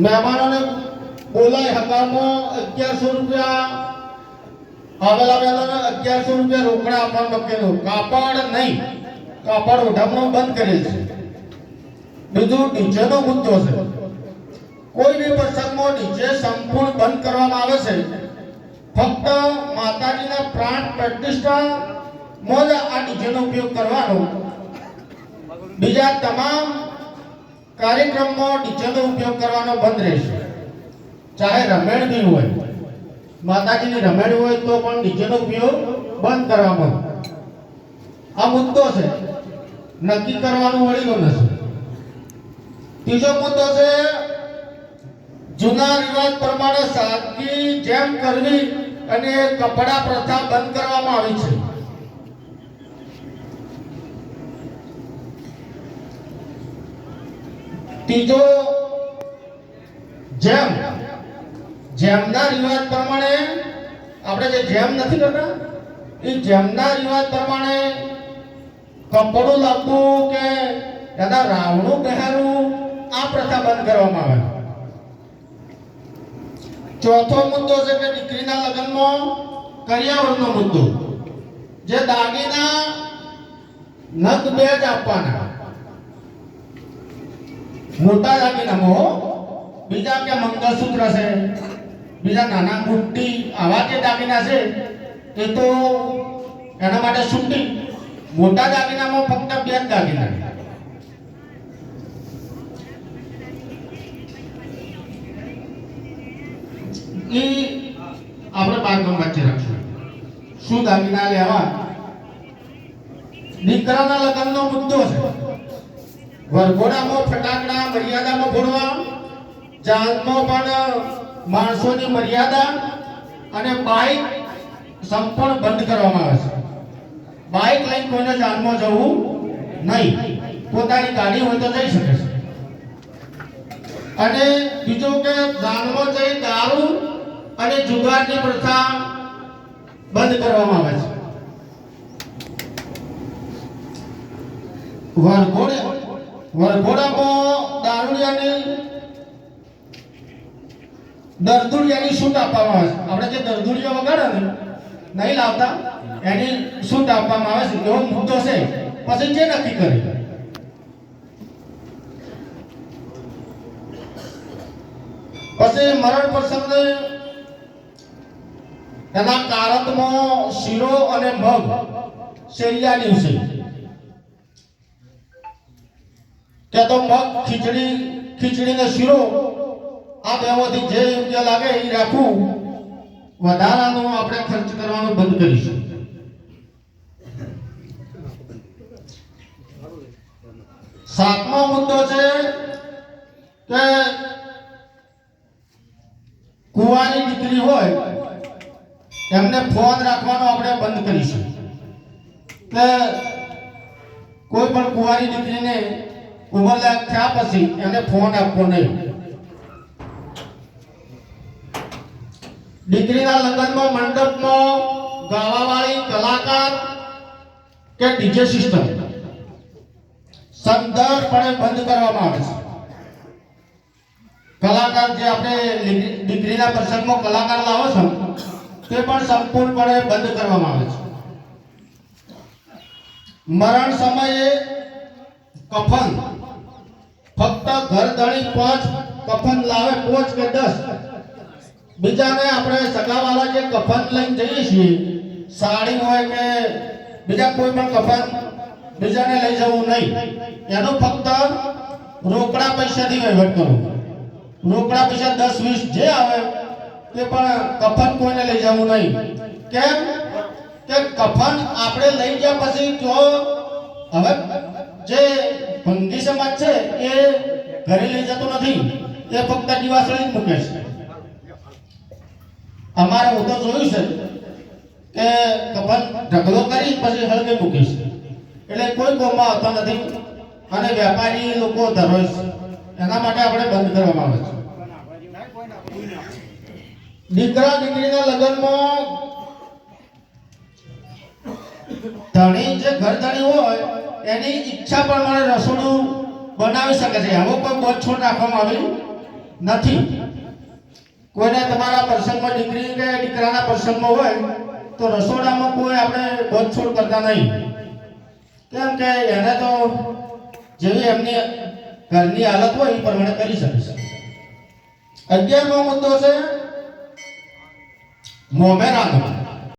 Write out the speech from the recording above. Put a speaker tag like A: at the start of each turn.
A: મહેમાનોને બોલાય હકારમાં 1100 રૂપિયા આવેલા વેલાને 1100 રૂપિયા રોકડા આપવાનું લખેલું. કાપડ નહીં, કાપડ ઓઢામણું બંધ કરેલ છે. બીજું ડીજેનો મુદ્દો છે. કોઈ બી પ્રસંગમાં ડીજે સંપૂર્ણ બંધ કરવામાં આવે છે. ફક્ત માતાજીના પ્રાણ પ્રતિષ્ઠામાં જ આ ડીજેનો ઉપયોગ કરવાનો. બીજા તમામ કાર્યક્રમમાં ડીજેનો ઉપયોગ કરવાનો બંધ રહેશે. ચાહે રમેણ બી હોય, માતાજીની રમેણ હોય તો પણ ડીજેનો ઉપયોગ બંધ કરવામાં. આ મુદ્દો છે, નક્કી કરવાનું વળીનો નથી. ત્રીજો મુદ્દો છે જૂના રિવાજ પ્રમાણે સાદગી જેમ કરવી અને કપડા પ્રથા બંધ કરવામાં આવી છે. ત્રીજો જેમના રિવાજ પ્રમાણે આપણે જે જેમ નથી કરતા એ જેમના રિવાજ પ્રમાણે કપડું લાવવું કે એના રાવણું પહેરવું આ પ્રથા બંધ કરવામાં આવે. ચોથો મુદ્દો છે કે દીકરીના લગ્નમાં કરિયાવરનો મુદ્દો. જે દાગીના નગ બે જ આપવાના, મોટા દાગીનામાં. બીજા કે મંગળસૂત્ર છે, બીજા નાના બુટ્ટી, આવા જે દાગીના છે એ તો એના માટે છૂટી. મોટા દાગીનામાં ફક્ત બે જ દાગીના. એ આપણે બાળકો વચ્ચે રાખશું. શું દાગીના લેવા? દીકરાના લગ્નનો મુદ્દો છે. વરઘોડામાં ફટાકડા મર્યાદામાં ફોડવા, જાનમાં પણ માણસોની મર્યાદા, અને બાઇક સંપૂર્ણ બંધ કરવામાં આવે છે. બાઇક લઈને કોઈને જાનમાં જવું નહીં. પોતાની ગાડી હોય તો જઈ શકે છે. અને બીજું કે જાનમાં જઈ દારૂ અને જુગારની પ્રથા બંધ કરવામાં આવે છે. વરઘોડામાં દારૂડિયાની દરદુડિયાની છૂટ આપવામાં આવે છે. આપણે જે દરદુડિયા વગાડે ને નહીં લાવતા એની છૂટ આપવામાં આવે છે. એવો મુદ્દો છે. પછી જે નક્કી કરે. પછી મરણ પ્રસંગે એના કારતમાં શીરો અને મગ શેરિયા દિવસે કે તો મગ ખીચડી ને શીરો આ બેમાંથી જે યોગ્ય લાગે એ રાખવું. વધારાનું આપણે ખર્ચ કરવાનું બંધ કરીશું. સાતમો મુદ્દો છે કે કુંવારી દીકરી હોય એમને ફોન રાખવાનો આપણે બંધ કરીશું. કે કોઈ પણ કુંવારી દીકરીને ઉંમરલાયક થયા પછી એને ફોન આપવો નહીં. દીકરીના લગ્નમાં મંડપમાં ગાવાવાળી કલાકાર કે ડીજે સિસ્ટમ સંપૂર્ણપણે બંધ કરવામાં આવે છે. કલાકાર જે આપણે દીકરીના પ્રસંગમાં કલાકાર લાવો છો તે પણ સંપૂર્ણપણે બંધ કરવામાં આવે છે. મરણ સમયે કફન ફક્ત ઘરધણી 5 કફન લાવે, 5 કે 10. બીજાને આપણે સગાવાળા જે કફન લઈને જઈએ છીએ, સાડી હોય કે બીજા કોઈ પણ કફન બીજાને લઈ જવું નહીં. એનો ફક્ત રોકડા પૈસાથી વહીવટ કરવો. રોકડા પૈસા 10-20 જે આવે તે પણ કફન કોઈને લઈ જવું નહીં. કેમ કે કફન આપણે લઈ ગયા પછી જો હવે જે ભંગી સમાજ છે એ ઘરે લઈ જતો નથી, એ ફક્ત દિવાસળી જ મૂકે છે. અમારે હું તો જોયું છે કે કફન ઢગલો કરી પછી હળગે મૂકે છે. એટલે કોઈ કોમમાં આવતા નથી અને વેપારી લોકો ધરોય છે. એના માટે આપણે બંધ કરવામાં આવે છે. દીકરા દીકરીના લગ્નમાં ધણી જે ઘર ધણી હોય એની ઈચ્છા પ્રમાણે રસોડું બનાવી શકે છે. આવો કોઈ બોધછોડ રાખવામાં આવેલી નથી. કોઈને તમારા પ્રસંગમાં દીકરી કે દીકરાના પ્રસંગમાં હોય તો રસોડામાં કોઈ આપણે બોધછોડ કરતા નહીં. કેમ કે એને તો જેવી એમની ઘરની હાલત હોય એ પ્રમાણે કરી શકે છે. 11મો મુદ્દો છે મોંમાં રાંધવું.